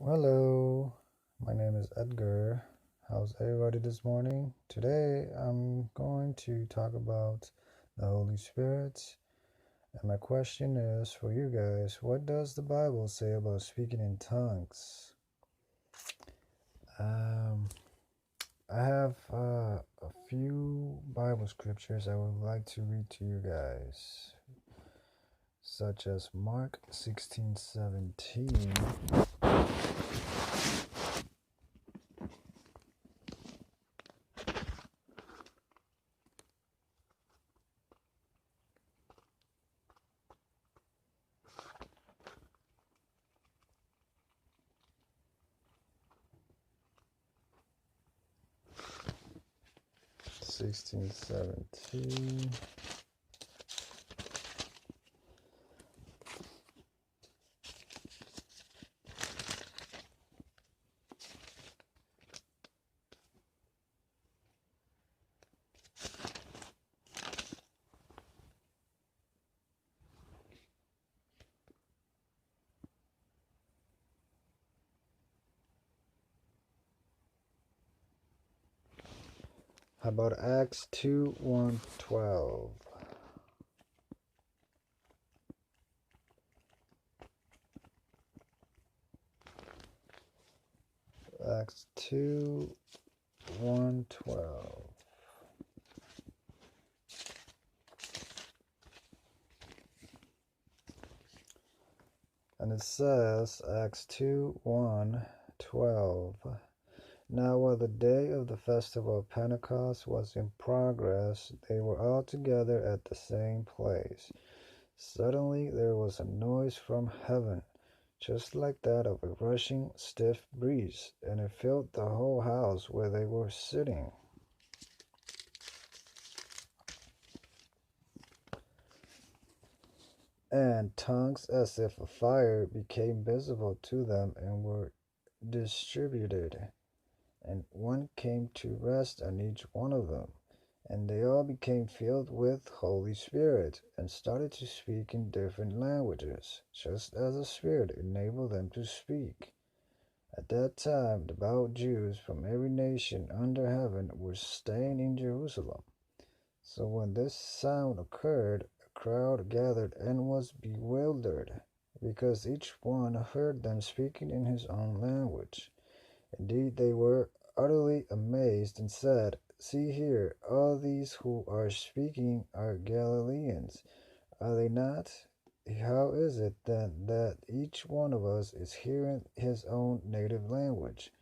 Hello, my name is Edgar. How's everybody this morning? Today I'm going to talk about the Holy Spirit. And my question is for you guys, what does the Bible say about speaking in tongues? Um, I have a few Bible scriptures I would like to read to you guys, such as Mark 16:17. 16:17. How about Acts 2:1-12? Acts 2:1-12. And it says, Acts 2:1-12. Now while the day of the festival of Pentecost was in progress, they were all together at the same place. Suddenly there was a noise from heaven, just like that of a rushing stiff breeze, and it filled the whole house where they were sitting. And tongues as if of fire became visible to them and were distributed, and one came to rest on each one of them. And they all became filled with Holy Spirit and started to speak in different languages, just as the Spirit enabled them to speak. At that time, devout Jews from every nation under heaven were staying in Jerusalem. So when this sound occurred, a crowd gathered and was bewildered, because each one heard them speaking in his own language. Indeed, they were utterly amazed and said, "See here, all these who are speaking are Galileans, are they not? How is it then that each one of us is hearing his own native language?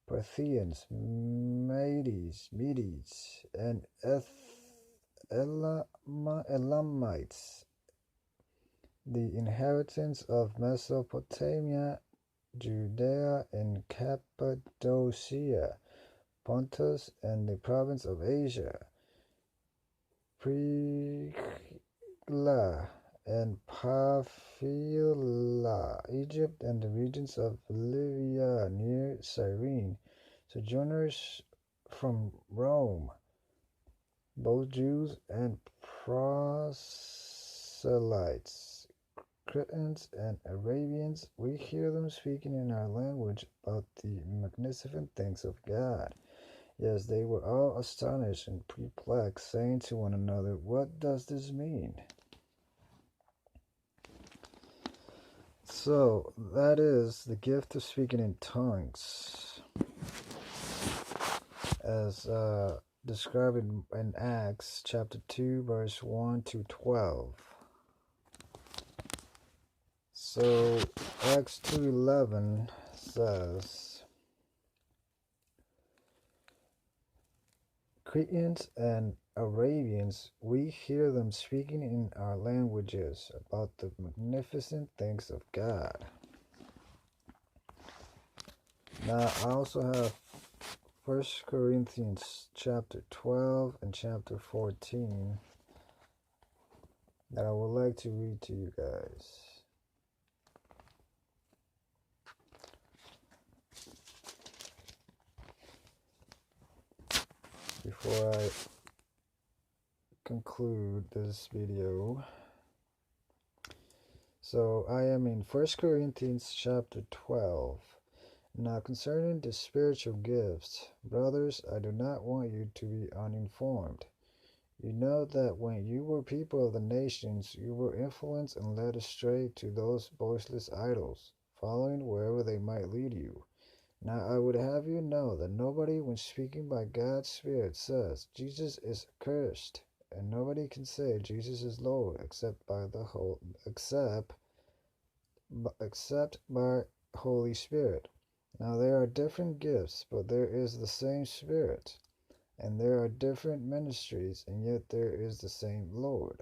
Parthians, Medes, and Elamites, the inhabitants of Mesopotamia, Judea and Cappadocia, Pontus and the province of Asia, Phrygia and Pamphylia, Egypt and the regions of Libya near Cyrene, sojourners from Rome, both Jews and proselytes, Cretans and Arabians, we hear them speaking in our language about the magnificent things of God. Yes, they were all astonished and perplexed, saying to one another, "What does this mean?" So, that is the gift of speaking in tongues, as described in Acts chapter 2, verse 1-12. So, Acts 2:11 says, "Cretans and Arabians, we hear them speaking in our languages about the magnificent things of God." Now, I also have 1 Corinthians chapter 12 and chapter 14 that I would like to read to you guys. Before I conclude this video. So I am in 1 Corinthians chapter 12, Now concerning the spiritual gifts, brothers, I do not want you to be uninformed. You know that when you were people of the nations, you were influenced and led astray to those voiceless idols, following wherever they might lead you. Now I would have you know that nobody, when speaking by God's Spirit, says Jesus is accursed, and nobody can say Jesus is Lord except by Holy Spirit. Now there are different gifts, but there is the same Spirit. And there are different ministries, and yet there is the same Lord.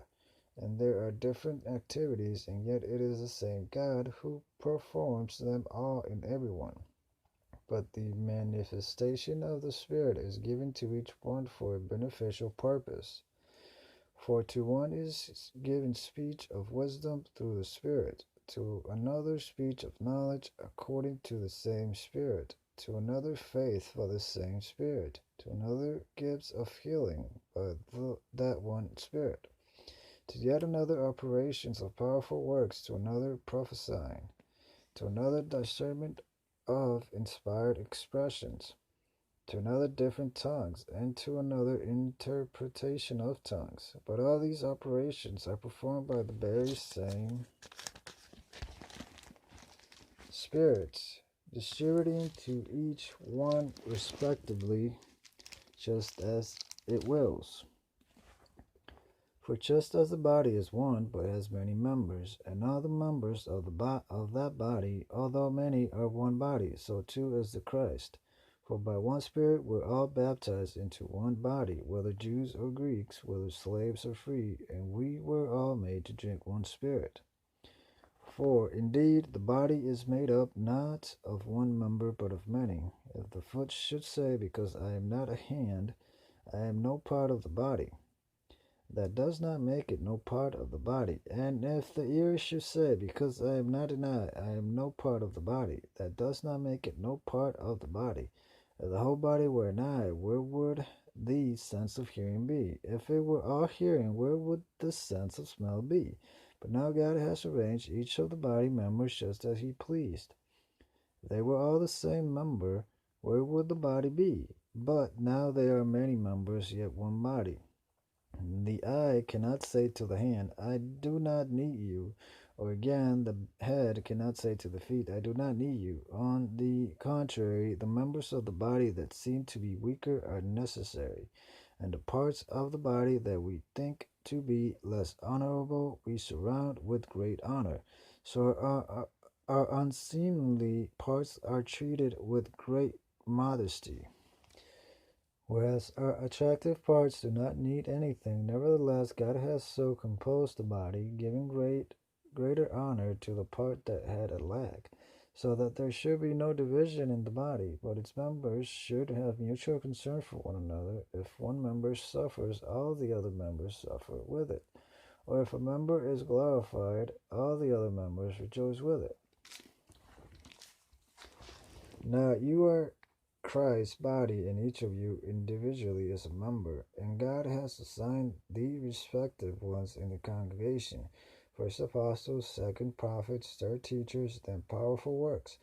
And there are different activities, and yet it is the same God who performs them all in everyone. But the manifestation of the Spirit is given to each one for a beneficial purpose. For to one is given speech of wisdom through the Spirit, to another speech of knowledge according to the same Spirit, to another faith for the same Spirit, to another gifts of healing by that one Spirit, to yet another operations of powerful works, to another prophesying, to another discernment of inspired expressions, to another different tongues, and to another interpretation of tongues. But all these operations are performed by the very same Spirit, distributing to each one respectively, just as it wills. For just as the body is one, but has many members, and all the members of that body, although many, are one body, so too is the Christ. For by one Spirit we're all baptized into one body, whether Jews or Greeks, whether slaves or free, and we were all made to drink one Spirit. For indeed the body is made up not of one member, but of many. If the foot should say, because I am not a hand, I am no part of the body, that does not make it no part of the body. And if the ear should say, because I am not an eye, I am no part of the body, that does not make it no part of the body. If the whole body were an eye, where would the sense of hearing be? If it were all hearing, where would the sense of smell be? But now God has arranged each of the body members just as he pleased. If they were all the same member, where would the body be? But now there are many members, yet one body. The eye cannot say to the hand, I do not need you. Or again, the head cannot say to the feet, I do not need you. On the contrary, the members of the body that seem to be weaker are necessary, and the parts of the body that we think to be less honorable we surround with great honor. So our unseemly parts are treated with great modesty, whereas our attractive parts do not need anything. Nevertheless, God has so composed the body, giving greater honor to the part that had a lack, so that there should be no division in the body, but its members should have mutual concern for one another. If one member suffers, all the other members suffer with it. Or if a member is glorified, all the other members rejoice with it. Now you are Christ's body, and each of you individually is a member, and God has assigned the respective ones in the congregation: first apostles, second prophets, third teachers, then powerful works,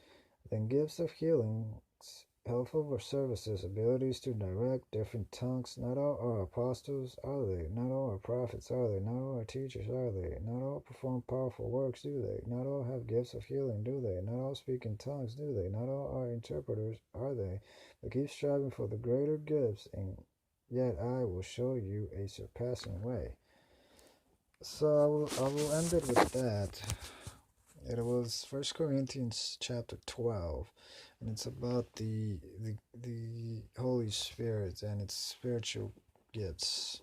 then gifts of healings, helpful services, abilities to direct different tongues. Not all are apostles, are they? Not all are prophets, are they? Not all are teachers, are they? Not all perform powerful works, do they? Not all have gifts of healing, do they? Not all speak in tongues, do they? Not all are interpreters, are they? But keep striving for the greater gifts, and yet I will show you a surpassing way. So I will end it with that. It was 1 Corinthians chapter 12, and it's about the Holy Spirit and its spiritual gifts.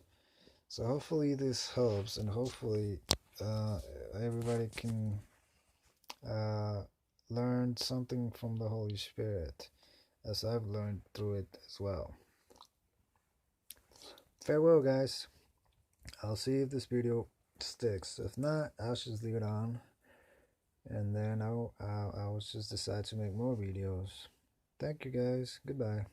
So hopefully this helps, and hopefully everybody can learn something from the Holy Spirit, as I've learned through it as well. Farewell, guys. I'll see if this video sticks. If not, I'll just leave it on, and then I'll just decide to make more videos. Thank you, guys. Goodbye.